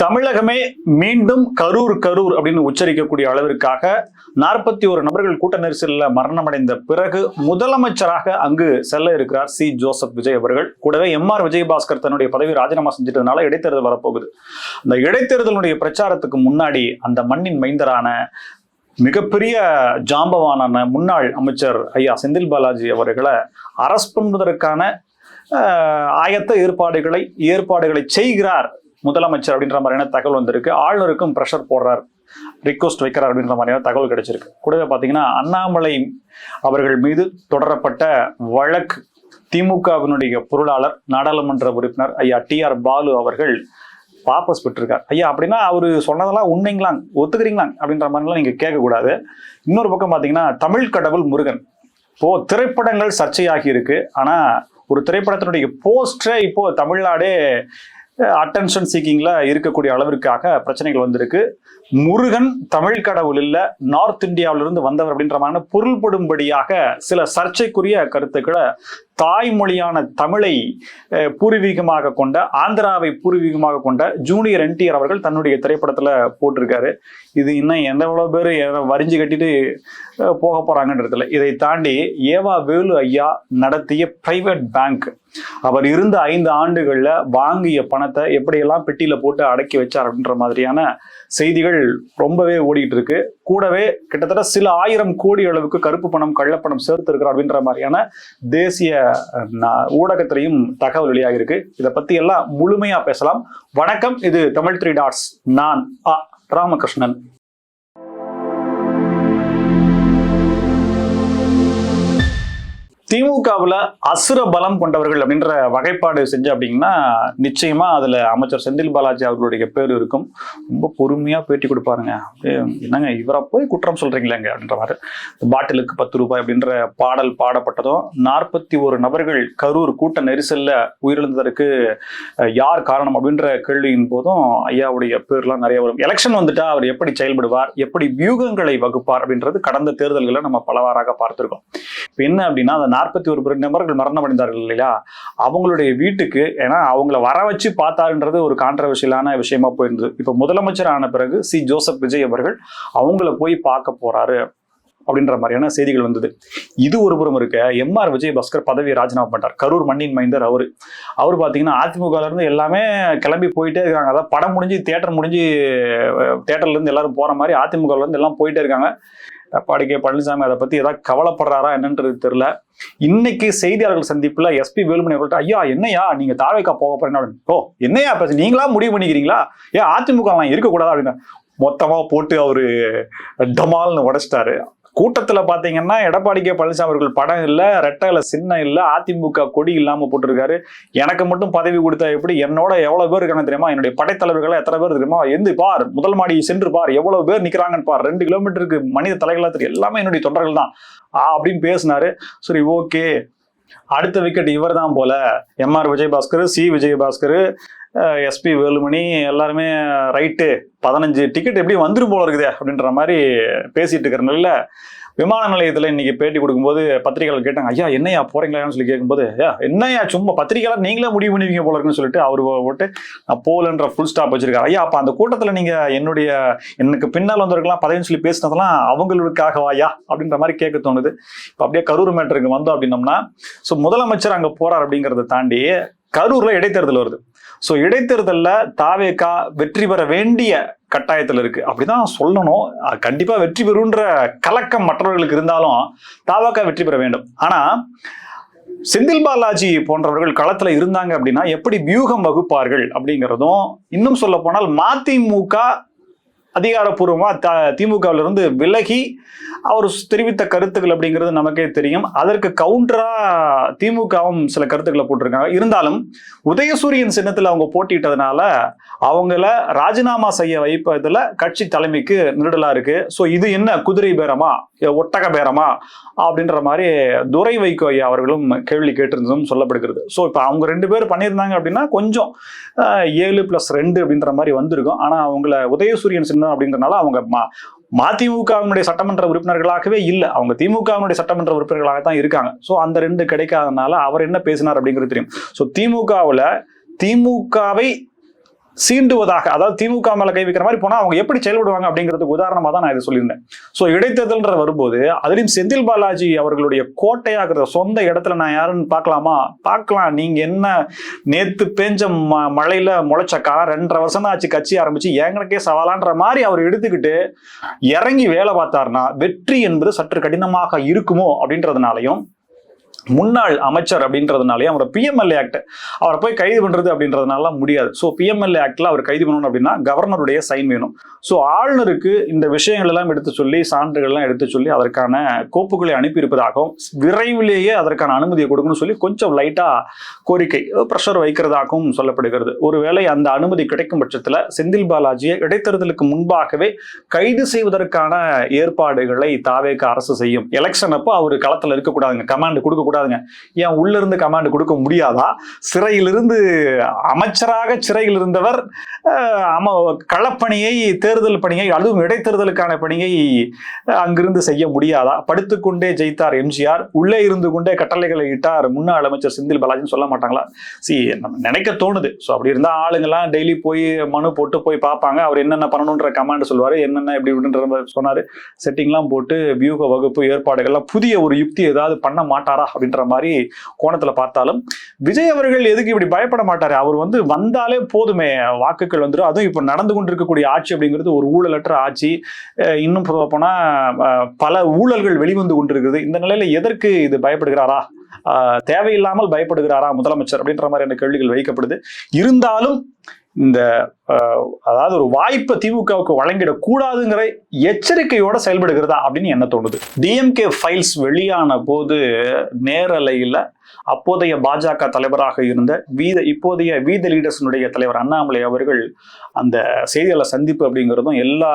தமிழகமே மீண்டும் கரூர் கரூர் அப்படின்னு உச்சரிக்கக்கூடிய அளவிற்காக 41 நபர்கள் கூட்ட நெரிசலில் மரணமடைந்த பிறகு முதலமைச்சராக அங்கு செல்ல இருக்கிறார் சி ஜோசப் விஜய் அவர்கள். கூடவே எம்ஆர் விஜயபாஸ்கர் தன்னுடைய பதவி ராஜினாமா செஞ்சிட்டதுனால இடைத்தேர்தல் வரப்போகுது. அந்த இடைத்தேர்தலுடைய பிரச்சாரத்துக்கு முன்னாடி அந்த மண்ணின் மைந்தரான மிகப்பெரிய ஜாம்பவானான முன்னாள் அமைச்சர் ஐயா செந்தில் பாலாஜி அவர்களை அரஸ்ட் பண்ணுவதற்கான ஆயத்த ஏற்பாடுகளை செய்கிறார் முதலமைச்சர் அப்படின்ற மாதிரியான தகவல் வந்திருக்கு. ஆளுநருக்கும் ப்ரெஷர் போடுறார், ரிக்வஸ்ட் வைக்கிறார் அப்படின்ற மாதிரியான தகவல் கிடைச்சிருக்கு. கூடவே பார்த்தீங்கன்னா அண்ணாமலை அவர்கள் மீது தொடரப்பட்ட வழக்கு திமுகவினுடைய பொருளாளர் நாடாளுமன்ற உறுப்பினர் ஐயா TR பாலு அவர்கள் வாபஸ் பெற்றிருக்கார். ஐயா அப்படின்னா அவரு சொன்னதெல்லாம் உண்மைங்களா, ஒத்துக்கிறீங்களா அப்படின்ற மாதிரிலாம் நீங்க கேட்கக்கூடாது. இன்னொரு பக்கம் பார்த்தீங்கன்னா தமிழ் கடவுள் முருகன் இப்போ திரைப்படங்கள் சர்ச்சையாகி இருக்கு. ஆனா ஒரு திரைப்படத்தினுடைய போஸ்டரை இப்போ தமிழ்நாடே அட்டென்ஷன் சீக்கிங்ல இருக்கக்கூடிய அளவிற்காக பிரச்சனைகள் வந்திருக்கு. முருகன் தமிழ் கடவுள் இல்ல, நார்த் இந்தியாவிலிருந்து வந்தவர் அப்படின்ற மாதிரி பொருள்படும்படியாக சில சர்ச்சைக்குரிய கருத்துக்களை தாய்மொழியான தமிழை பூர்வீகமாக கொண்ட, ஆந்திராவை பூர்வீகமாக கொண்ட ஜூனியர் NTR அவர்கள் தன்னுடைய திரைப்படத்துல போட்டிருக்காரு. இது இன்னும் எவ்வளவு பேர் வரிஞ்சு கட்டிட்டு போக போறாங்கன்றதுல இதை தாண்டி ஏவா வேலு ஐயா நடத்திய பிரைவேட் பேங்க், அவர் இருந்த 5 ஆண்டுகள்ல வாங்கிய பணத்தை எப்படியெல்லாம் பெட்டியில போட்டு அடக்கி வச்சார் அப்படின்ற மாதிரியான செய்திகள் ரொம்பவே ஓடிட்டு இருக்கு. கூடவே கிட்டத்தட்ட சில 1000 கோடி அளவுக்கு கருப்பு பணம், கள்ளப்பணம் சேர்த்து இருக்கிறார் அப்படின்ற மாதிரியான தேசிய ஊடகத்திலையும் தகவல் வெளியாக இருக்கு. இதை பத்தி எல்லாம் முழுமையா பேசலாம். வணக்கம், இது தமிழ் 3 டாட்ஸ். நான் ராமகிருஷ்ணன். திமுகவில் அசுர பலம் கொண்டவர்கள் அப்படின்ற வகைப்பாடு செஞ்சு அப்படிங்கன்னா நிச்சயமா அதுல அமைச்சர் செந்தில் பாலாஜி அவர்களுடைய பேர் இருக்கும். ரொம்ப பொறுமையா பேட்டி கொடுப்பாருங்க. என்னங்க இவரை போய் குற்றம் சொல்றீங்களேங்க அப்படின்ற மாதிரி. பாட்டிலுக்கு 10 ரூபாய் அப்படின்ற பாடல் பாடப்பட்டதும் 41 நபர்கள் கரூர் கூட்ட நெரிசல்ல உயிரிழந்ததற்கு யார் காரணம் அப்படின்ற கேள்வியின் போதும் ஐயாவுடைய பேர்லாம் நிறைய வரும். எலெக்ஷன் வந்துட்டா அவர் எப்படி செயல்படுவார், எப்படி வியூகங்களை வகுப்பார் அப்படின்றது கடந்த தேர்தல்களை நம்ம பலவாறாக பார்த்திருக்கோம். இப்ப என்ன அப்படின்னா 41 நபர்கள் மரணம் அடைந்தார்கள் இல்லையா, அவங்களுடைய வீட்டுக்கு, ஏன்னா அவங்கள வர வச்சு பார்த்தாருன்றது ஒரு கான்ட்ரவர்ஷியலான விஷயமா போயிருந்தது. இப்ப முதலமைச்சர் ஆன பிறகு சி ஜோசப் விஜய் அவர்கள் அவங்கள போய் பார்க்க போறாரு அப்படின்ற மாதிரியான செய்திகள் வந்தது. இது ஒரு புறம் இருக்க, எம்ஆர் விஜயபாஸ்கர் பதவியை ராஜினாமா பண்ணார். கரூர் மண்ணின் மைந்தர் அவர் பாத்தீங்கன்னா அதிமுகல இருந்து எல்லாமே கிளம்பி போயிட்டே இருக்காங்க. அதாவது படம் முடிஞ்சு தியேட்டர் முடிஞ்சு தியேட்டர்ல இருந்து எல்லாரும் போற மாதிரி அதிமுகல இருந்து எல்லாம் போயிட்டே இருக்காங்க. எடப்பாடி கே பழனிசாமி அதை பத்தி ஏதாவது கவலைப்படுறாரா என்னன்றது தெரியல. இன்னைக்கு செய்தியாளர்கள் சந்திப்புல SP வேலுமணி அவர்கள்ட்ட, ஐயா என்னையா நீங்க தாவேக்கா போக போறீங்க, ஓ என்னையா பேச நீங்களா முடிவு பண்ணிக்கிறீங்களா, ஏன் அதிமுக இருக்கக்கூடாது அப்படின்னு மொத்தமா போட்டு அவரு டமால்னு உடைச்சிட்டாரு. கூட்டத்துல பாத்தீங்கன்னா எடப்பாடி கே பழனிசாமி அவர்கள் படம் இல்ல, ரெட்டையில சின்ன இல்ல, அதிமுக கொடி இல்லாம போட்டிருக்காரு. எனக்கு மட்டும் பதவி கொடுத்தா எப்படி, என்னோட எவ்வளவு பேர் இருக்காங்க தெரியுமா, என்னுடைய படைத்தலைவர்கள் எத்தனை பேர் தெரியுமா, எந்த பார் முதல் மாடி சென்று பார் எவ்வளவு பேர் நிக்கிறாங்கன்னு பார், 2 கிலோமீட்டருக்கு மனித தலைகளா தெரியும், எல்லாமே என்னுடைய தொண்டர்கள் தான் அப்படின்னு பேசினாரு. சரி ஓகே, அடுத்த விக்கெட் இவர் தான் போல, MR Vijayabaskar, C Vijayabaskar, SP Velumani எல்லாருமே ரைட்டு, 15 டிக்கெட் எப்படி வந்துரும் போல இருக்குது அப்படின்ற மாதிரி பேசிட்டு இருக்கிறனால விமான நிலையத்துல இன்னைக்கு பேட்டி கொடுக்கும்போது பத்திரிகையாளர் கேட்டாங்க, ஐயா என்னையா போறீங்களான்னு சொல்லி கேட்கும்போது, என்னையா சும்மா பத்திரிகையாளர் நீங்களே முடிவு பண்ணிருக்கீங்க போல இருக்குன்னு சொல்லிட்டு அவரு போட்டு நான் போலன்ற ஃபுல் ஸ்டாப் வச்சிருக்காரு. ஐயா அப்ப அந்த கூட்டத்துல நீங்க எனக்கு பின்னால் வந்தவர்களாம் பதவின்னு சொல்லி பேசினதெல்லாம் அவங்களுக்காகவாயா அப்படின்ற மாதிரி கேட்க தோணுது. இப்ப அப்படியே கரூர் மேட்டருக்கு வந்தோம் அப்படின்னம்னா, ஸோ முதலமைச்சர் அங்க போறார் அப்படிங்கிறத தாண்டி கரூர்ல இடைத்தேர்தல் வருது. ஸோ இடைத்தேர்தலில் தாவேகா வெற்றி பெற வேண்டிய கட்டாயத்தில் இருக்கு அப்படிதான் சொல்லணும். கண்டிப்பா வெற்றி பெறுன்ற கலக்கம் மற்றவர்களுக்கு இருந்தாலும் தாவேகா வெற்றி பெற வேண்டும். ஆனா செந்தில் பாலாஜி போன்றவர்கள் களத்துல இருந்தாங்க அப்படின்னா எப்படி வியூகம் வகுப்பார்கள் அப்படிங்கிறதும், இன்னும் சொல்ல போனால் மதிமுக அதிகாரப்பூர்வமா திமுகவில இருந்து விலகி அவர் தெரிவித்த கருத்துக்கள் அப்படிங்கிறது நமக்கே தெரியும். அதற்கு கவுண்டரா திமுகவும் சில கருத்துக்களை போட்டிருக்காங்க. இருந்தாலும் உதயசூரியன் சின்னத்துல அவங்க போட்டிட்டதுனால அவங்கள ராஜினாமா செய்ய வைப்பதுல கட்சி தலைமைக்கு நெருடலா இருக்கு. ஸோ இது என்ன குதிரை பேரமா ஒட்டக பேரமா அப்படின்ற மாதிரி துரை வைகோ ஐயா அவர்களும் கேள்வி கேட்டிருந்ததும் சொல்லப்படுகிறது. ஸோ இப்போ அவங்க 2 பேர் பண்ணியிருந்தாங்க அப்படின்னா கொஞ்சம் 7+2 அப்படின்ற மாதிரி வந்திருக்கும். ஆனா அவங்கள உதயசூரியன் சின்னம் அப்படின்றனால அவங்க மதிமுகவினுடைய சட்டமன்ற உறுப்பினர்களாகவே இல்லை, அவங்க திமுகவினுடைய சட்டமன்ற உறுப்பினர்களாக தான் இருக்காங்க. ஸோ அந்த 2 கிடைக்காதனால அவர் என்ன பேசினார் அப்படிங்கிறது தெரியும். ஸோ திமுகவை சீண்டுவதாக, அதாவது திமுக மேல கை வைக்கிற மாதிரி போனா அவங்க எப்படி செயல்படுவாங்க அப்படிங்கிறதுக்கு உதாரணமா தான் நான் இதை சொல்லியிருந்தேன். சோ இடைத்தேர்தல்ன்ற வரும்போது அதுலயும் செந்தில் பாலாஜி அவர்களுடைய கோட்டையாகிற சொந்த இடத்துல நான் யாருன்னு பார்க்கலாமா? பார்க்கலாம். நீங்க என்ன நேத்து பேஞ்ச மழையில முளைச்சக்கா 2.5 வருஷம் தான் ஆச்சு கட்சி ஆரம்பிச்சு, எங்களுக்கே சவாலான்ற மாதிரி அவர் எடுத்துக்கிட்டு இறங்கி வேலை பார்த்தாருன்னா வெற்றி என்பது சற்று கடினமாக இருக்குமோ அப்படின்றதுனாலையும், முன்னாள் அமைச்சர் அப்படின்றதுனாலே அவரை பிஎம்எல்ஏ ஆக்ட் அவரை போய் கைது பண்றது அப்படின்றதுனால முடியாது. ஸோ பிஎம்எல்ஏ ஆக்ட்ல அவர் கைது பண்ணணும் அப்படின்னா கவர்னருடைய சைன் வேணும். ஸோ ஆளுநருக்கு இந்த விஷயங்கள் எல்லாம் எடுத்து சொல்லி, சான்றுகள் எல்லாம் எடுத்து சொல்லி அதற்கான கோப்புகளை அனுப்பியிருப்பதாகவும், விரைவிலேயே அதற்கான அனுமதியை கொடுக்கணும்னு சொல்லி கொஞ்சம் லைட்டா கோரிக்கை பிரஷர் வைக்கிறதாகவும் சொல்லப்படுகிறது. ஒருவேளை அந்த அனுமதி கிடைக்கும் பட்சத்தில் செந்தில் பாலாஜியை இடைத்தேர்தலுக்கு முன்பாகவே கைது செய்வதற்கான ஏற்பாடுகளை தாவேக அரசு செய்யும். எலெக்ஷன் அப்போ அவர் களத்தில் இருக்கக்கூடாதுங்க, கமாண்ட் கொடுக்க. ஏன் உள்ள இருந்து கமாண்ட் கொடுக்க முடியாதா? சிறையிலிருந்து அமைச்சராக சிறையில் இருந்தவர் களப்பணியை, தேர்தல் பணியை, அதுவும் இடைத்தேர்தலுக்கான பணியை அங்கிருந்து செய்ய முடியாதா? படுத்துக்கொண்டே ஜெயித்தார் எம்ஜிஆர், உள்ளே இருந்து கொண்டே கட்டளைகளை இட்டார் முன்னாள் அமைச்சர் செந்தில் பாலாஜின்னு சொல்ல மாட்டாங்களா? நம்ம நினைக்க தோணுது. ஸோ அப்படி இருந்தா ஆளுங்கெல்லாம் டெய்லி போய் மனு போட்டு போய் பார்ப்பாங்க. அவர் என்னென்ன பண்ணணுன்ற கமாண்ட் சொல்லுவாரு, என்னென்ன எப்படி இப்படின்ற சொன்னாரு, செட்டிங்லாம் போட்டு வியூக வகுப்பு ஏற்பாடுகள்லாம் புதிய ஒரு யுக்தி ஏதாவது பண்ண மாட்டாரா அப்படின்ற மாதிரி கோணத்துல பார்த்தாலும், விஜய் அவர்கள் எதுக்கு இப்படி பயப்பட மாட்டாரு? அவர் வந்தாலே போதுமே, வாக்குகள் வந்துடும். அதுவும் இப்ப நடந்து கொண்டிருக்கக்கூடிய ஆட்சி அப்படிங்கிறது ஒரு ஊழலற்ற ஆட்சி. இன்னும் போனா பல ஊழல்கள் வெளிவந்து கொண்டிருக்குது. இந்த நிலையில எதற்கு இது பயப்படுகிறாரா? தேவையில்லாமல் பயப்படுகிறாரா முதலமைச்சர் அப்படின்ற மாதிரியான கேள்விகள் வைக்கப்படுது. இருந்தாலும் இந்த அதாவது ஒரு வாய்ப்பை திமுகவுக்கு வழங்கிடக் கூடாதுங்கிற எச்சரிக்கையோட செயல்படுகிறதா அப்படின்னு என்ன தோணுது. டிஎம்கே ஃபைல்ஸ் வெளியான போது நேரலையில அப்போதைய பாஜக தலைவராக இருந்த இப்போதைய வீத லீடர்ஸினுடைய தலைவர் அண்ணாமலை அவர்கள் அந்த செய்தியாளர் சந்திப்பு அப்படிங்கிறதும் எல்லா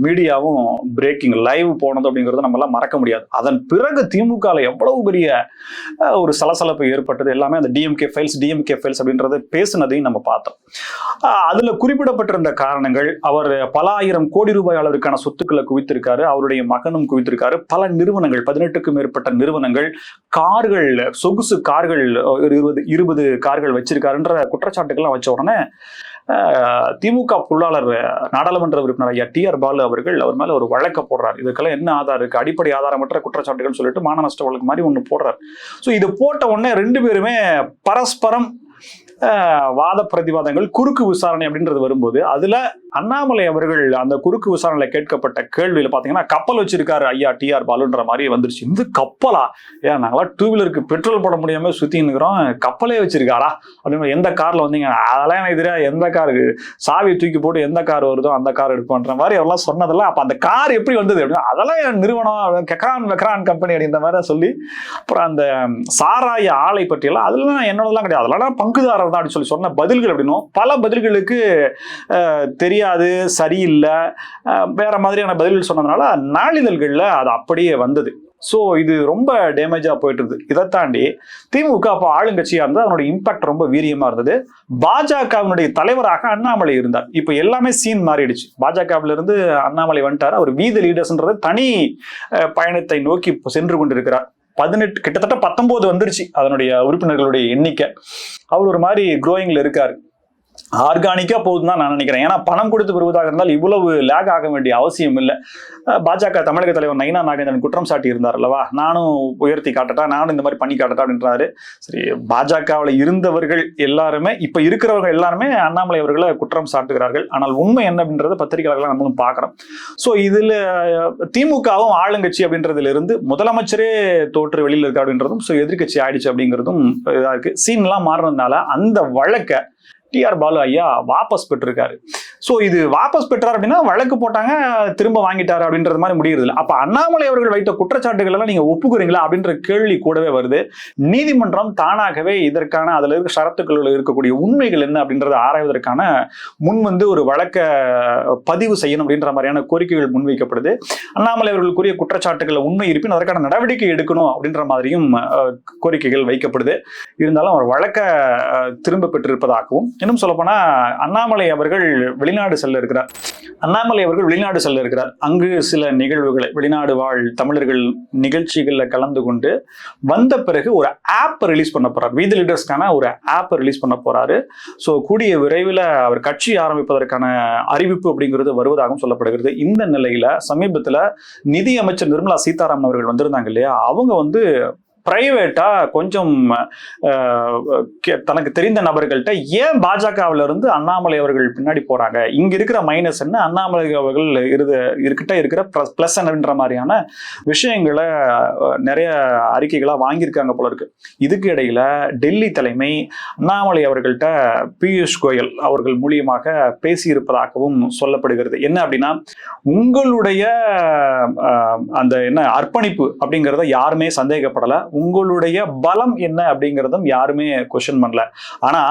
மீடியாவும் பிரேக்கிங் லைவ் போனது அப்படிங்கிறதும் நம்ம எல்லாம் மறக்க முடியாது. அதன் பிறகு திமுக எவ்வளவு பெரிய ஒரு சலசலப்பு ஏற்பட்டது, எல்லாமே அந்த டிஎம்கே ஃபைல்ஸ் அப்படின்றத பேசுனதையும் நம்ம பார்த்தோம். அதுல குறிப்பிடப்பட்டிருந்த காரணங்கள், அவர் பல ஆயிரம் கோடி ரூபாய் அளவிற்கான சொத்துக்களை குவித்திருக்காரு, அவருடைய மகனும் குவித்திருக்காரு, பல நிறுவனங்கள், 18க்கும் மேற்பட்ட நிறுவனங்கள், கார்கள், சொகுசு கார்கள் 20 கார்கள் வச்சிருக்காருன்ற குற்றச்சாட்டுகள்லாம் வச்ச உடனே திமுக பொருளாளர் நாடாளுமன்ற உறுப்பினர் ஐயா டிஆர் பாலு அவர்கள் அவர் மேல ஒரு வழக்க போடுறாரு. இதுக்கெல்லாம் என்ன ஆதாரம் இருக்கு, அடிப்படை ஆதாரமற்ற குற்றச்சாட்டுகள் சொல்லிட்டு மான நஷ்ட வழக்கு மாதிரி ஒண்ணு போடுறாரு. ஸோ இது போட்ட உடனே 2 பேருமே பரஸ்பரம் வாத பிரதிவாதங்கள், குறுக்கு விசாரணை அப்படின்றது வரும்போது அதுல அண்ணாமலை அவர்கள் அந்த குறுக்கு விசாரணையில கேட்கப்பட்ட கேள்வியில பாத்தீங்கன்னா, கப்பல் வச்சிருக்காரு ஐயா டிஆர் பாலுன்ற மாதிரி வந்துருச்சு. இந்த கப்பலா? ஏன் நாங்களா 2 வீலருக்கு பெட்ரோல் போட முடியாம சுத்தின்னு இருக்கிறோம், கப்பலே வச்சிருக்காரா அப்படின்னு. எந்த கார்ல வந்தீங்க? அதெல்லாம் எனக்கு தெரியாது, எந்த காருக்கு சாவி தூக்கி போட்டு எந்த கார் வருதோ அந்த கார் எடுப்போன்ற மாதிரி அவெல்லாம் சொன்னதெல்லாம். அப்ப அந்த கார் எப்படி வந்தது அப்படின்னா, அதெல்லாம் என் நிறுவனம் கெக்ரான் கம்பெனி அப்படின்ற மாதிரி சொல்லி, அப்புறம் அந்த சாராய ஆலை பற்றியெல்லாம் அதெல்லாம் என்னோடலாம் கிடையாது, அதெல்லாம் பங்குதாரர் தான் அப்படின்னு சொல்லி சொன்ன பதில்கள் அப்படின்னும் பல பதில்களுக்கு தெரியாது, சரியில்லை, வேற மாதிரியான பதில்கள் சொன்னதுனால நாளிதழ்கள்ல அது அப்படியே வந்தது. ஸோ இது ரொம்ப டேமேஜா போயிட்டு இருந்தது. இதை தாண்டி திமுக அப்போ ஆளுங்கட்சியா இருந்தது, அதனுடைய இம்பாக்ட் ரொம்ப வீரியமா இருந்தது. பாஜகவினுடைய தலைவராக அண்ணாமலை இருந்தார். இப்போ எல்லாமே சீன் மாறிடுச்சு. பாஜகவில இருந்து அண்ணாமலை வந்துட்டார். அவர் வீத லீடர்ஸ்ன்றது தனி பயணத்தை நோக்கி சென்று கொண்டிருக்கிறார். 18 கிட்டத்தட்ட 19 வந்துருச்சு அதனுடைய உறுப்பினர்களுடைய எண்ணிக்கை. அவர் ஒரு மாதிரி க்ரோயிங்ல இருக்காரு. ஆர்கானிக்கா போகுதுன்னு தான் நான் நினைக்கிறேன். ஏன்னா பணம் கொடுத்து பெறுவதாக இருந்தால் இவ்வளவு லேக் ஆக வேண்டிய அவசியம் இல்லை. பாஜக தமிழக தலைவர் நயினா நாகேந்திரன் குற்றம் சாட்டி இருந்தார் அல்லவா, நானும் உயர்த்தி காட்டட்டா, நானும் இந்த மாதிரி பண்ணி காட்டட்டா அப்படின்றாரு. சரி, பாஜகவில் இருந்தவர்கள் எல்லாருமே, இப்ப இருக்கிறவர்கள் எல்லாருமே அண்ணாமலை அவர்களை குற்றம் சாட்டுகிறார்கள். ஆனால் உண்மை என்ன அப்படின்றத பத்திரிகையாளர்கள் நம்மளும் பார்க்கிறோம். ஸோ இதுல திமுகவும் ஆளுங்கட்சி அப்படின்றதுல இருந்து முதலமைச்சரே தோற்று வெளியில் இருக்கா அப்படின்றதும், ஸோ எதிர்கட்சி ஆயிடுச்சு அப்படிங்கிறதும் இதா இருக்கு. சீன்லாம் மாறினதுனால அந்த வழக்கை டிஆர் பாலு ஐயா வாபஸ் பெற்றிருக்காரு. ஸோ இது வாபஸ் பெற்றார் அப்படின்னா வழக்கு போட்டாங்க, திரும்ப வாங்கிட்டாரு அப்படின்றது மாதிரி முடியுது இல்லை. அப்ப அண்ணாமலை அவர்கள் வைத்த குற்றச்சாட்டுகள் எல்லாம் நீங்க ஒப்புக்குறீங்களா அப்படின்ற கேள்வி கூடவே வருது. நீதிமன்றம் தானாகவே இதற்கான அதுல இருக்க ஷரத்துக்கள் இருக்கக்கூடிய உண்மைகள் என்ன அப்படின்றத ஆராய்வதற்கான முன் ஒரு வழக்க பதிவு செய்யணும் அப்படின்ற மாதிரியான கோரிக்கைகள் முன்வைக்கப்படுது. அண்ணாமலை அவர்கள் கூறிய குற்றச்சாட்டுகளை உண்மை இருப்பின் அதற்கான நடவடிக்கை எடுக்கணும் அப்படின்ற மாதிரியும் கோரிக்கைகள் வைக்கப்படுது. இருந்தாலும் அவர் வழக்க திரும்ப பெற்றிருப்பதாகவும், இன்னும் சொல்லப்போனா அண்ணாமலை அவர்கள் வெளிநாடு செல்ல இருக்கிறார். அண்ணாமலை அவர்கள் வெளிநாடு செல்ல இருக்கிறார். அங்கு சில நிகழ்வுகளை, வெளிநாடு வாழ் தமிழர்கள் நிகழ்ச்சிகளில் கலந்து கொண்டு வந்த பிறகு ஒரு ஆப் ரிலீஸ் பண்ண போறார். வி தி லீடர்ஸ்க்கான ஒரு ஆப் ரிலீஸ் பண்ண போறாரு. ஸோ கூடிய விரைவில் அவர் கட்சி ஆரம்பிப்பதற்கான அறிவிப்பு அப்படிங்கிறது வருவதாகவும் சொல்லப்படுகிறது. இந்த நிலையில சமீபத்தில் நிதி அமைச்சர் நிர்மலா சீதாராமன் அவர்கள் வந்திருந்தாங்க இல்லையா, அவங்க பிரைவேட்டா கொஞ்சம் தனக்கு தெரிந்த நபர்கள்ட்ட ஏன் பாஜகவில இருந்து அண்ணாமலை அவர்கள் பின்னாடி போறாங்க, இங்க இருக்கிற மைனஸ் என்ன, அண்ணாமலை அவர்கள் இருக்கிட்ட இருக்கிற பிளஸ் என்னன்ற மாதிரியான விஷயங்களை நிறைய அறிக்கைகளா வாங்கியிருக்காங்க போல இருக்கு. இதுக்கு இடையில டெல்லி தலைமை அண்ணாமலை அவர்கள்ட்ட பியூஷ் கோயல் அவர்கள் மூலியமாக பேசியிருப்பதாகவும் சொல்லப்படுகிறது. என்ன அப்படின்னா, உங்களுடைய அந்த என்ன அர்ப்பணிப்பு அப்படிங்கிறத யாருமே சந்தேகப்படல, உங்களுடைய பலம் என்ன அப்படிங்கிறதும் யாருமே கொஸ்டின் பண்ணல. ஆனா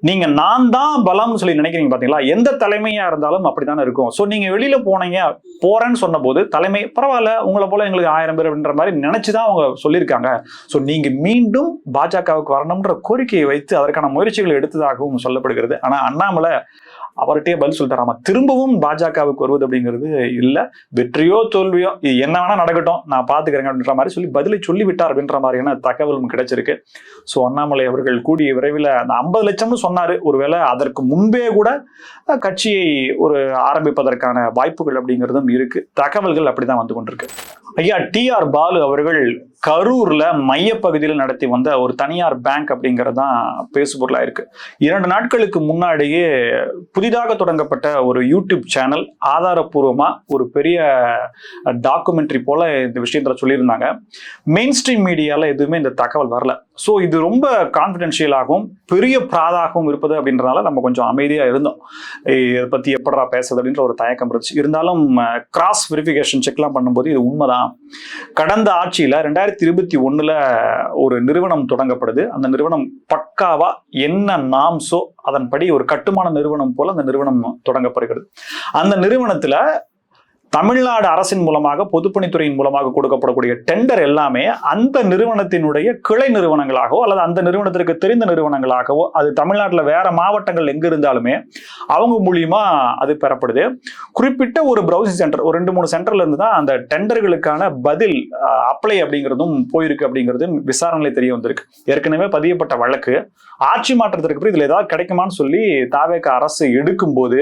நீங்க நான் தான் பலம்னு சொல்லி நினைக்கிறீங்க பாத்தீங்களா, எந்த தலைமையா இருந்தாலும் அப்படித்தானே இருக்கும். சோ நீங்க வெளியில போறேன்னு சொன்ன போது தலைமை பரவாயில்ல, உங்களை போல எங்களுக்கு 1000 பேர் அப்படின்ற மாதிரி நினைச்சுதான் அவங்க சொல்லியிருக்காங்க. சோ நீங்க மீண்டும் பாஜகவுக்கு வரணும்ன்ற கோரிக்கையை வைத்து அதற்கான முயற்சிகள் எடுத்ததாகவும் சொல்லப்படுகிறது. ஆனா அண்ணாமலை அவர்கிட்டயே பதில் சொல்லிட்டாராமா, திரும்பவும் பாஜகவுக்கு வருவது அப்படிங்கிறது இல்ல, வெற்றியோ தோல்வியோ இது என்ன வேணா நடக்கட்டும், நான் பாத்துக்கிறேன் அப்படின்ற மாதிரி சொல்லி பதிலை சொல்லிவிட்டார் அப்படின்ற மாதிரியான தகவலும் கிடைச்சிருக்கு. ஸோ அண்ணாமலை அவர்கள் கூடிய விரைவில் அந்த 50 லட்சம்னு சொன்னாரு, ஒருவேளை அதற்கு முன்பே கூட கட்சியை ஆரம்பிப்பதற்கான வாய்ப்புகள் அப்படிங்கிறதும் இருக்கு. தகவல்கள் அப்படிதான் வந்து கொண்டிருக்கு. ஐயா TR பாலு அவர்கள் கரூர்ல மையப்பகுதியில் நடத்தி வந்த ஒரு தனியார் பேங்க் அப்படிங்கறதுதான் பேசுபொருளா இருக்கு. 2 நாட்களுக்கு முன்னாடியே புதிதாக தொடங்கப்பட்ட ஒரு யூடியூப் சேனல் ஆதாரப்பூர்வமா ஒரு பெரிய டாக்குமெண்ட்ரி போல இந்த விஷயத்துல சொல்லியிருந்தாங்க. மெயின் ஸ்ட்ரீம் மீடியால எதுவுமே இந்த தகவல் வரல. ஸோ இது ரொம்ப கான்ஃபிடென்ஷியலாகவும் பெரிய பிராதாகவும் இருப்பது அப்படின்றனால நம்ம கொஞ்சம் அமைதியா இருந்தோம். இதை பத்தி எப்படா பேசுறது அப்படின்ற ஒரு தயக்கம் இருந்துச்சு. இருந்தாலும் கிராஸ் வெரிஃபிகேஷன் செக்லாம் பண்ணும்போது இது உண்மைதான். கடந்த ஆட்சியில 2021 ஒரு நிறுவனம் தொடங்கப்படுது. அந்த நிறுவனம் பக்காவா என்ன நாம்ஸோ அதன்படி ஒரு கட்டுமான நிறுவனம் போல அந்த நிறுவனம் தொடங்கப்படுகிறது. அந்த நிறுவனத்துல தமிழ்நாடு அரசின் மூலமாக பொதுப்பணித்துறையின் மூலமாக கொடுக்கப்படக்கூடிய டெண்டர் எல்லாமே அந்த நிறுவனத்தினுடைய கிளை நிறுவனங்களாகவோ அல்லது அந்த நிறுவனத்திற்கு தெரிந்த நிறுவனங்களாகவோ, அது தமிழ்நாட்டில் வேற மாவட்டங்கள் எங்க இருந்தாலுமே அவங்க மூலியமா அது பெறப்படுது. குறிப்பிட்ட ஒரு பிரவுசிங் சென்டர், ஒரு 2-3 சென்டர்ல இருந்து தான் அந்த டெண்டர்களுக்கான பதில் அப்ளை அப்படிங்கிறதும் போயிருக்கு அப்படிங்கிறது விசாரணையில தெரிய வந்திருக்கு. ஏற்கனவே பதியப்பட்ட வழக்கு ஆட்சி மாற்றத்திற்கு பிறகு இதுல ஏதாவது கிடைக்குமான்னு சொல்லி தாவேக அரசு எடுக்கும்போது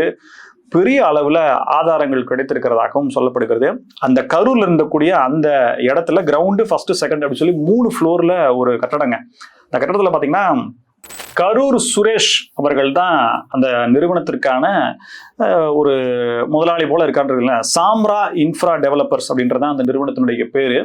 பெரிய அளவுல ஆதாரங்கள் கிடைத்திருக்கிறதாகவும் சொல்லப்படுகிறது. அந்த கரூர்ல இருந்தக்கூடிய அந்த இடத்துல கிரவுண்டு, ஃபர்ஸ்ட், செகண்ட் அப்படி சொல்லி 3 ஃப்ளோர்ல ஒரு கட்டடங்க. அந்த கட்டடத்துல பாத்தீங்கன்னா கரூர் சுரேஷ் அவர்கள் தான் அந்த நிறுவனத்திற்கான ஒரு முதலாளி போல இருக்காரு. சாம்ரா இன்ஃப்ரா டெவலப்பர்ஸ் அப்படின்றதான் அந்த நிறுவனத்தினுடைய பேரு.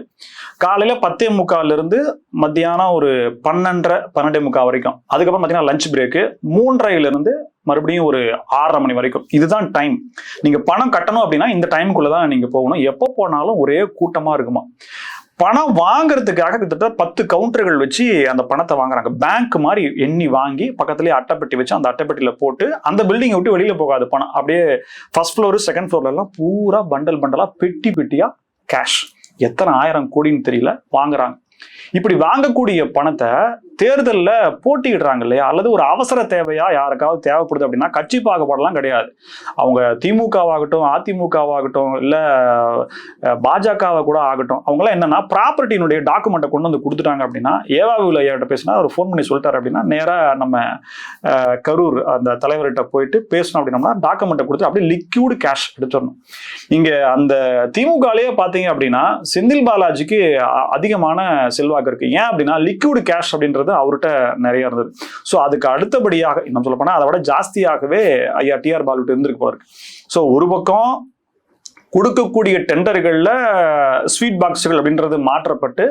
காலையில 10:45 இருந்து மத்தியானம் ஒரு 12:30 வரைக்கும், அதுக்கப்புறம் பாத்தீங்கன்னா லஞ்ச் பிரேக்கு 3:30 இருந்து மறுபடியும் ஒரு 6:30 மணி வரைக்கும். இதுதான் டைம். நீங்க பணம் கட்டணும் அப்படின்னா இந்த டைமுக்குள்ளதான் நீங்க போகணும். எப்போ போனாலும் ஒரே கூட்டமா இருக்குமா. பணம் வாங்குறதுக்காக கிட்டத்தட்ட 10 கவுண்டர்கள் வச்சு அந்த பணத்தை வாங்குறாங்க. பேங்க் மாதிரி எண்ணி வாங்கி பக்கத்துலேயே அட்டைப்பெட்டி வச்சு அந்த அட்டைப்பெட்டியில போட்டு அந்த பில்டிங்கை விட்டு வெளியில போகாது பணம். அப்படியே ஃபர்ஸ்ட் ஃப்ளோர், செகண்ட் ஃப்ளோர்ல எல்லாம் பூரா பண்டலா பெட்டியா கேஷ், எத்தனை 1000 கோடின்னு தெரியல வாங்குறாங்க. இப்படி வாங்கக்கூடிய பணத்தை தேர்தலில் போட்டியிடுறாங்க இல்லையா, அல்லது ஒரு அவசர தேவையா யாருக்காவது தேவைப்படுது அப்படின்னா கட்சி பாகுபாடெல்லாம் கிடையாது. அவங்க திமுகவாகட்டும், அதிமுகவாகட்டும், இல்ல பாஜகவை கூட ஆகட்டும், அவங்களாம் என்னன்னா ப்ராப்பர்ட்டியினுடைய டாக்குமெண்ட்டை கொண்டு வந்து கொடுத்துட்டாங்க அப்படின்னா, ஏவாவில் ஐயாட்ட பேசினா அவர் ஃபோன் பண்ணி சொல்லிட்டாரு அப்படின்னா நேராக நம்ம கரூர் அந்த தலைவர்கிட்ட போயிட்டு பேசணும் அப்படின்னோம்னா டாக்குமெண்ட்டை கொடுத்து அப்படியே லிக்யூடு கேஷ் எடுத்துடணும். இங்க அந்த திமுகலேயே பார்த்தீங்க அப்படின்னா செந்தில் பாலாஜிக்கு அதிகமான செல்வாக்கு இருக்கு. ஏன் அப்படின்னா லிக்யூடு கேஷ் அப்படின்றது அவர்கிட்ட நிறைய இருந்தது. ஸோ அதுக்கு அடுத்தபடியாக இன்னும் சொல்ல போனா அதை விட ஜாஸ்தியாகவே ஐயா TR பாலுட்டு இருந்திருக்கு போல இருக்கு. ஸோ ஒரு பக்கம் கொடுக்கக்கூடிய டெண்டர்கள்ல ஸ்வீட் பாக்ஸ்கள் அப்படின்றது மாற்றப்பட்டு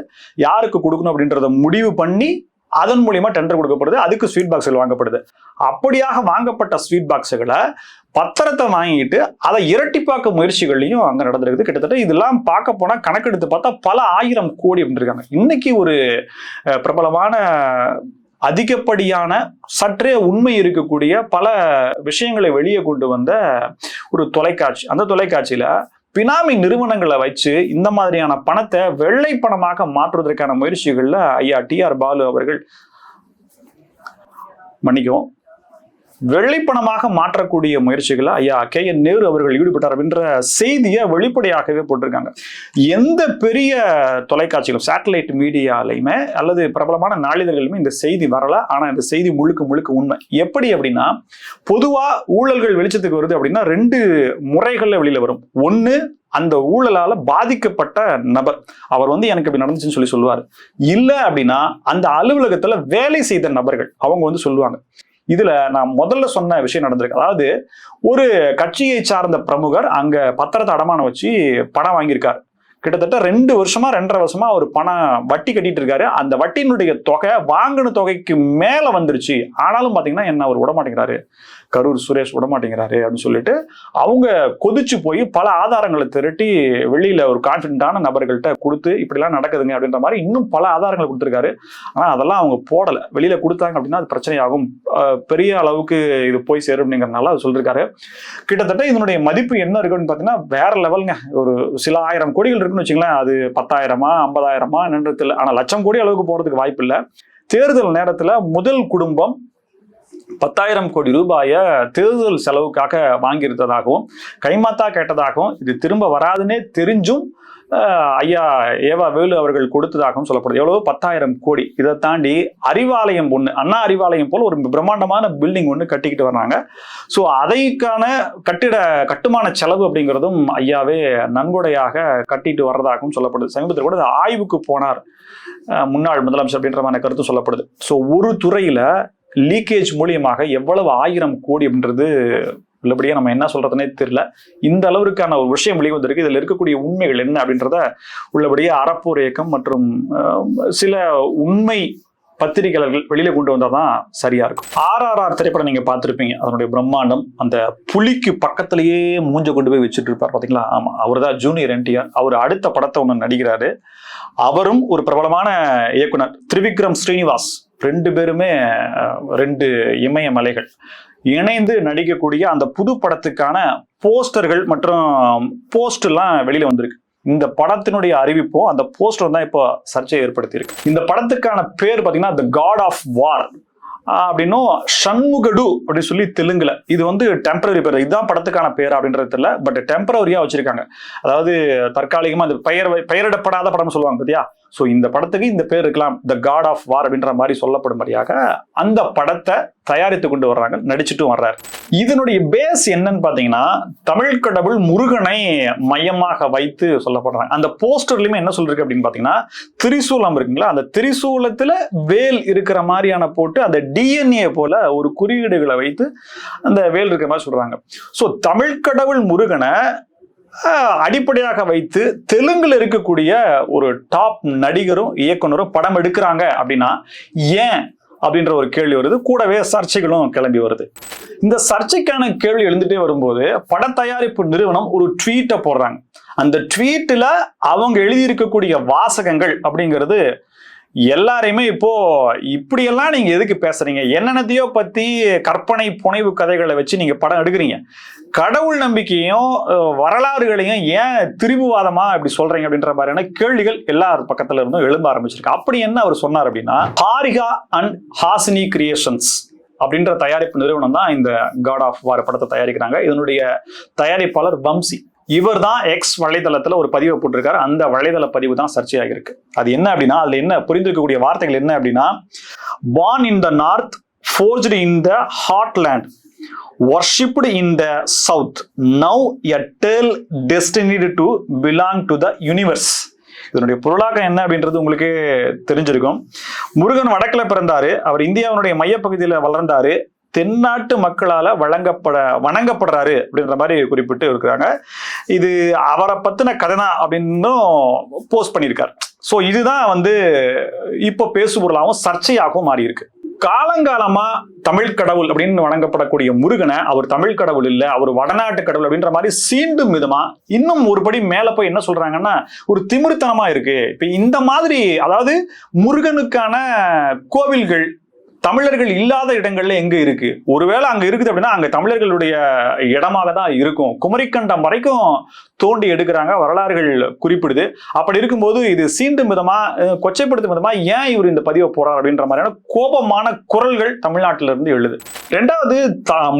யாருக்கு கொடுக்கணும் அப்படின்றத முடிவு பண்ணி அதன் மூலியமா டெண்டர் கொடுக்கப்படுது, அதுக்கு ஸ்வீட் பாக்ஸ்கள் வாங்கப்படுது. அப்படியாக வாங்கப்பட்ட ஸ்வீட் பாக்ஸுகளை பத்திரத்தை வாங்கிட்டு அதை இரட்டிப்பாக்க முயற்சிகள்லையும் அங்க நடந்திருக்குது. கிட்டத்தட்ட இதெல்லாம் பார்க்க போனா கணக்கெடுத்து பார்த்தா பல 1000 கோடி அப்படின்னு இருக்காங்க. இன்னைக்கு ஒரு பிரபலமான அதிகப்படியான சற்றே உண்மை இருக்கக்கூடிய பல விஷயங்களை வெளியே கொண்டு வந்த ஒரு தொலைக்காட்சி, அந்த தொலைக்காட்சியில பினாமி நிறுவனங்களை வச்சு இந்த மாதிரியான பணத்தை வெள்ளை பணமாக மாற்றுவதற்கான முயற்சிகள்ல ஐயா TR பாலு அவர்கள் மன்னிக்கவும் வெள்ளைப்பணமாக மாற்றக்கூடிய முயற்சிகளை ஐயா KN நேரு அவர்கள் ஈடுபட்டார் அப்படின்ற செய்தியை வெளிப்படையாகவே போட்டிருக்காங்க. எந்த பெரிய தொலைக்காட்சிகளும் சேட்டலைட் மீடியாலையுமே அல்லது பிரபலமான நாளிதழ்களுமே இந்த செய்தி வரல. ஆனா இந்த செய்தி முழுக்க உண்மை. எப்படி அப்படின்னா, பொதுவா ஊழல்கள் வெளிச்சத்துக்கு வருது அப்படின்னா 2 முறைகள்ல வெளியில வரும். ஒண்ணு, அந்த ஊழலால பாதிக்கப்பட்ட நபர் அவர் எனக்கு இப்படி நடந்துச்சுன்னு சொல்லுவார். இல்ல அப்படின்னா அந்த அலுவலகத்துல வேலை செய்த நபர்கள் அவங்க சொல்லுவாங்க. இதுல நான் முதல்ல சொன்ன விஷயம் நடந்திருக்கு. அதாவது ஒரு கட்சியை சார்ந்த பிரமுகர் அங்க பத்திரத்தை அடமானம் வச்சு பணம் வாங்கியிருக்காரு. கிட்டத்தட்ட 2 வருஷமா 2.5 வருஷமா ஒரு பணம் வட்டி கட்டிட்டு இருக்காரு. அந்த வட்டியினுடைய தொகை வாங்கின தொகைக்கு மேல வந்துருச்சு. ஆனாலும் பாத்தீங்கன்னா என்ன அவர் விடமாட்டேங்கிறாரு, கரூர் சுரேஷ் விடமாட்டேங்கிறாரு அப்படின்னு சொல்லிட்டு அவங்க கொதிச்சு போய் பல ஆதாரங்களை திரட்டி வெளியில ஒரு கான்பிடண்டான நபர்கள்ட்ட கொடுத்து இப்படிலாம் நடக்குதுங்க அப்படின்ற மாதிரி இன்னும் பல ஆதாரங்களை கொடுத்துருக்காரு. ஆனா அதெல்லாம் அவங்க போடல. வெளியில கொடுத்தாங்க அப்படின்னா அது பிரச்சனையாகும், பெரிய அளவுக்கு இது போய் சேரும் அப்படிங்கிறதுனால அது சொல்லிருக்காரு. கிட்டத்தட்ட இதனுடைய மதிப்பு என்ன இருக்குன்னு பாத்தீங்கன்னா வேற லெவலுங்க. ஒரு சில 1000 கோடிகள் இருக்குன்னு வச்சுங்களேன். அது 10,000 50,000 என்னன்றது இல்லை. ஆனா 1,00,000 கோடி அளவுக்கு போறதுக்கு வாய்ப்பு இல்லை. தேர்தல் நேரத்துல முதல் குடும்பம் 10,000 கோடி ரூபாயை தேர்தல் செலவுக்காக வாங்கியிருந்ததாகவும் கைமாத்தா கேட்டதாகவும் இது திரும்ப வராதுன்னே தெரிஞ்சும் ஐயா ஏவா வேலு அவர்கள் கொடுத்ததாகவும் சொல்லப்படுது. எவ்வளவு? 10,000 கோடி. இதை தாண்டி அறிவாலயம் ஒண்ணு, அண்ணா அறிவாலயம் போல ஒரு பிரம்மாண்டமான பில்டிங் ஒண்ணு கட்டிக்கிட்டு வர்றாங்க. ஸோ அதைக்கான கட்டுமான செலவு அப்படிங்கிறதும் ஐயாவே நன்கொடையாக கட்டிட்டு வர்றதாகவும் சொல்லப்படுது. சமீபத்தில் கூட ஆய்வுக்கு போனார் முன்னாள் முதலமைச்சர் அப்படின்ற மாதிரி கருத்து சொல்லப்படுது. ஸோ ஒரு துறையில லீக்கேஜ் மூலியமாக எவ்வளவு 1000 கோடி அப்படின்றது உள்ளபடியா நம்ம என்ன சொல்றதுன்னே தெரியல. இந்த அளவிற்கான ஒரு விஷயம் வெளிவந்திருக்கு. இதுல இருக்கக்கூடிய உண்மைகள் என்ன அப்படின்றத உள்ளபடியே அறப்போர் இயக்கம் மற்றும் சில உண்மை பத்திரிகையாளர்கள் வெளியில கொண்டு வந்தாதான் சரியா இருக்கும். RRR திரைப்படம் நீங்க பார்த்திருப்பீங்க. அதனுடைய பிரம்மாண்டம், அந்த புலிக்கு பக்கத்திலேயே மூஞ்ச கொண்டு போய் வச்சுட்டு இருப்பார் பாத்தீங்களா? ஆமா, அவர் தான் ஜூனியர் NTR. அவர் அடுத்த படத்தை ஒண்ணு நடிக்கிறாரு. அவரும் ஒரு பிரபலமான இயக்குனர் திரிவிக்ரம் ஸ்ரீனிவாஸ், 2 பேருமே 2 இமய மலைகள் இணைந்து நடிக்கக்கூடிய அந்த புது படத்துக்கான போஸ்டர்கள் மற்றும் போஸ்ட் எல்லாம் வெளியில வந்திருக்கு. இந்த படத்தினுடைய அறிவிப்போ அந்த போஸ்டர் தான் இப்போ சர்ச்சையை ஏற்படுத்தியிருக்கு. இந்த படத்துக்கான பேர் பாத்தீங்கன்னா தி காட் ஆஃப் வார் அப்படின்னும் ஷண்முகடு அப்படின்னு சொல்லி தெலுங்குல. இது டெம்பரரி பேர். இதுதான் படத்துக்கான பேர் அப்படின்றது தெரியல. பட் டெம்பரரியா வச்சிருக்காங்க. அதாவது தற்காலிகமா அந்த பெயரிடப்படாத படம் சொல்லுவாங்க பாத்தியா? ஸோ இந்த படத்துக்கு இந்த பேர் இருக்கலாம், த காட் ஆஃப் வார் அப்படின்ற மாதிரி சொல்லப்படும்படியாக அந்த படத்தை தயாரித்து கொண்டு வர்றாங்க, நடிச்சுட்டும் வர்றாரு. இதனுடைய பேஸ் என்னன்னு பாத்தீங்கன்னா தமிழ் கடவுள் முருகனை மையமாக வைத்து சொல்லப்படுறாங்க. அந்த போஸ்டர்லயுமே என்ன சொல்லிருக்கு அப்படின்னு பாத்தீங்கன்னா திரிசூலம் இருக்குங்களா, அந்த திரிசூலத்துல வேல் இருக்கிற மாதிரியான போட்டு அந்த DNA போல ஒரு குறியீடுகளை வைத்து அந்த வேல் இருக்கிற மாதிரி சொல்றாங்க. ஸோ தமிழ் கடவுள் முருகனை அடிப்படையாக வைத்து தெலுங்குல இருக்கக்கூடிய ஒரு டாப் நடிகரும் இயக்குனரும் படம் எடுக்கிறாங்க அப்படின்னா ஏன் அப்படின்ற ஒரு கேள்வி வருது. கூடவே சர்ச்சைகளும் கிளம்பி வருது. இந்த சர்ச்சைக்கான கேள்வி எழுந்துட்டே வரும்போது பட தயாரிப்பு நிறுவனம் ஒரு ட்வீட்டை போடுறாங்க. அந்த ட்வீட்ல அவங்க எழுதியிருக்கக்கூடிய வாசகங்கள் அப்படிங்கிறது எல்லாரையுமே இப்போ இப்படியெல்லாம் நீங்க எதுக்கு பேசுறீங்க, என்னென்னத்தையோ பத்தி கற்பனை புனைவு கதைகளை வச்சு நீங்க படம் எடுக்கிறீங்க, கடவுள் நம்பிக்கையும் வரலாறுகளையும் ஏன் திரிபுவாதமா இப்படி சொல்றீங்க அப்படின்ற மாதிரியான கேள்விகள் எல்லார் பக்கத்துல இருந்தும் எழும்ப ஆரம்பிச்சிருக்கு. அப்படி என்ன அவர் சொன்னார் அப்படின்னா, ஹாரிகா அண்ட் ஹாசினி கிரியேஷன்ஸ் அப்படின்ற தயாரிப்பு நிறுவனம் தான் இந்த காட் ஆஃப் வார் படத்தை தயாரிக்கிறாங்க. இதனுடைய தயாரிப்பாளர் வம்சி. இவர் தான் எக்ஸ் வலைதளத்துல ஒரு பதிவை போட்டிருக்காரு. அந்த வலைதள பதிவு தான் சர்ச்சையாக இருக்கு. அது என்ன அப்படின்னா, அதுல என்ன புரிந்திருக்கக்கூடிய வார்த்தைகள் என்ன அப்படின்னா, born in the north, forged in the heartland, worshipped in the south, now a tale destined to belong to the universe. இதனுடைய பொருளாக்கம் என்ன அப்படின்றது உங்களுக்கு தெரிஞ்சிருக்கும். முருகன் வடக்குல பிறந்தாரு, அவர் இந்தியாவினுடைய மையப்பகுதியில வளர்ந்தாரு, தென்னாட்டு மக்களால வணங்கப்படுறாரு அப்படின்ற மாதிரி குறிப்பிட்டு இருக்கிறாங்க. இது அவரை பத்தின கதை தான் அப்படின்னும் போஸ்ட் பண்ணியிருக்காரு. ஸோ இதுதான் இப்போ பேசுபொருளாகவும் சர்ச்சையாகவும் மாறி இருக்கு. காலங்காலமா தமிழ் கடவுள் அப்படின்னு வணங்கப்படக்கூடிய முருகனை அவர் தமிழ் கடவுள் இல்லை, அவர் வடநாட்டு கடவுள் அப்படின்ற மாதிரி சீண்டும் விதமா இன்னும் ஒருபடி மேல போய் என்ன சொல்றாங்கன்னா ஒரு திமிர்த்தனமா இருக்கு. இப்ப இந்த மாதிரி, அதாவது முருகனுக்கான கோவில்கள் தமிழர்கள் இல்லாத இடங்கள்ல எங்க இருக்கு? ஒருவேளை அங்க இருக்குது அப்படின்னா அங்க தமிழர்களுடைய இடமாக தான் இருக்கும். குமரிக்கண்டம் வரைக்கும் தோண்டி எடுக்கிறாங்க, வரலாறுகள் குறிப்பிடுது. அப்படி இருக்கும்போது இது சீண்டும் விதமா, கொச்சைப்படுத்தும் விதமா ஏன் இவர் இந்த பதிவை போறார் அப்படின்ற மாதிரியான கோபமான குரல்கள் தமிழ்நாட்டில இருந்து எழுது. ரெண்டாவது,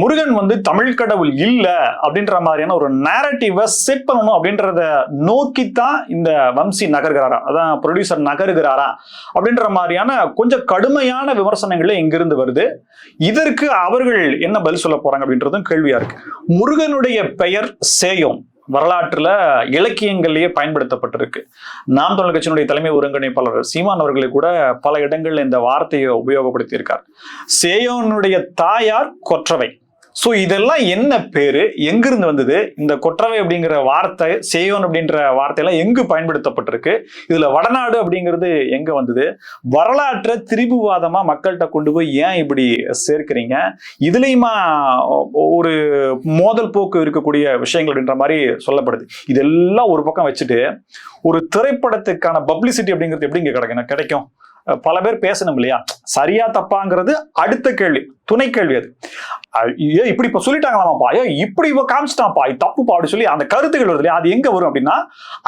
முருகன் வந்து தமிழ் கடவுள் இல்ல அப்படின்ற மாதிரியான ஒரு நேரட்டிவை செட் பண்ணணும் அப்படின்றத நோக்கித்தான் இந்த வம்சி நகர்கிறாரா, அதான் ப்ரொடியூசர் நகர்கிறாரா அப்படின்ற மாதிரியான கொஞ்சம் கடுமையான விமர்சனங்களே எங்கிருந்து வருது. இதற்கு அவர்கள் என்ன பதில் சொல்ல போறாங்க அப்படின்றதும் கேள்வியா இருக்கு. முருகனுடைய பெயர் சேயோன் வரலாற்றுல இலக்கியங்கள்லயே பயன்படுத்தப்பட்டிருக்கு. நாம் தமிழர் கட்சியினுடைய தலைமை ஒருங்கிணைப்பாளர் சீமான் அவர்களை கூட பல இடங்கள்ல இந்த வார்த்தையை உபயோகப்படுத்தி இருக்கார். சேயோனுடைய தாயார் கொற்றவை. சோ இதெல்லாம் என்ன பேரு, எங்கிருந்து வந்தது, இந்த கொற்றவை அப்படிங்கிற வார்த்தை, சேயோன் அப்படின்ற வார்த்தையெல்லாம் எங்கு பயன்படுத்தப்பட்டிருக்கு, இதுல வடநாடு அப்படிங்கிறது எங்க வந்தது, வரலாற்றை திரிபுவாதமா மக்கள்கிட்ட கொண்டு போய் ஏன் இப்படி சேர்க்கிறீங்க, இதுலயுமா ஒரு மோதல் போக்கு இருக்கக்கூடிய விஷயங்கள் அப்படின்ற மாதிரி சொல்லப்படுது. இதெல்லாம் ஒரு பக்கம் வச்சுட்டு ஒரு திரைப்படத்துக்கான பப்ளிசிட்டி அப்படிங்கிறது எப்படி இங்க கிடைக்கும்? பல பேர் பேசணும் இல்லையா? சரியா தப்பாங்கிறது அடுத்த கேள்வி, துணை கேள்வி. அது இப்படி இப்ப சொல்லிட்டாங்களாமாப்பா, இப்படி காமிச்சிட்டாப்பா, தப்புப்பா அப்படி சொல்லி அந்த கருத்துக்கள் வருது இல்லையா? அது எங்க வரும் அப்படின்னா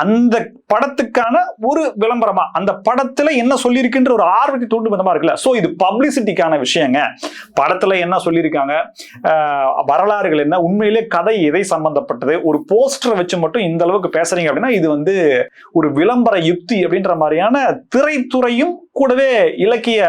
அந்த படத்துக்கான ஒரு விளம்பரமா, அந்த படத்துல என்ன சொல்லியிருக்குன்ற ஒரு ஆர்வத்தை தூண்டும் விதமா இருக்குல்ல. சோ இது பப்ளிசிட்டிக்கான விஷயங்க. படத்துல என்ன சொல்லியிருக்காங்க, வரலாறுகள் என்ன, உண்மையிலே கதை எதை சம்பந்தப்பட்டது, ஒரு போஸ்டரை வச்சு மட்டும் இந்த அளவுக்கு பேசுறீங்க அப்படின்னா இது வந்து ஒரு விளம்பர யுக்தி அப்படின்ற மாதிரியான திரைத்துறையும் கூடவே இலக்கிய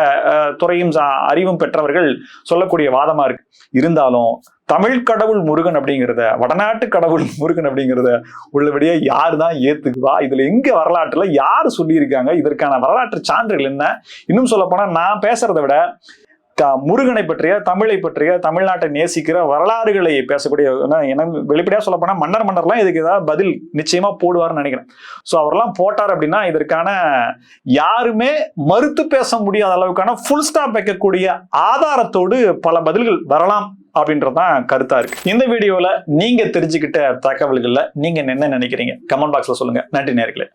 துறையும் அறிவும் பெற்றவர்கள் சொல்லக்கூடிய வாதமா இருக்கு. இருந்தாலும் தமிழ் கடவுள் முருகன் அப்படிங்கிறத, வடநாட்டு கடவுள் முருகன் அப்படிங்கிறத உள்ளபடியே யாரு தான் ஏத்துக்குவா? இதுல எங்க வரலாற்றுல யாரு சொல்லியிருக்காங்க? இதற்கான வரலாற்று சான்றுகள் என்ன? இன்னும் சொல்ல போனா நான் பேசுறதை விட முருகனை பற்றிய, தமிழை பற்றிய, தமிழ்நாட்டை நேசிக்கிற வரலாறுகளை பேசக்கூடிய, வெளிப்படையா சொல்ல போனா மன்னர்லாம் இதுக்கு ஏதாவது பதில் நிச்சயமா போடுவார்னு நினைக்கிறேன். சோ அவரெல்லாம் போட்டார் அப்படின்னா இதற்கான யாருமே மறுத்து பேச முடியாத அளவுக்கான ஃபுல் ஸ்டாப் வைக்கக்கூடிய ஆதாரத்தோடு பல பதில்கள் வரலாம் அப்படின்றதான் கருத்தா இருக்கு. இந்த வீடியோல நீங்க தெரிஞ்சுக்கிட்ட தகவல்கள்ல நீங்க என்ன நினைக்கிறீங்க? கமெண்ட் பாக்ஸ்ல சொல்லுங்க. நன்றி நேயர்களே.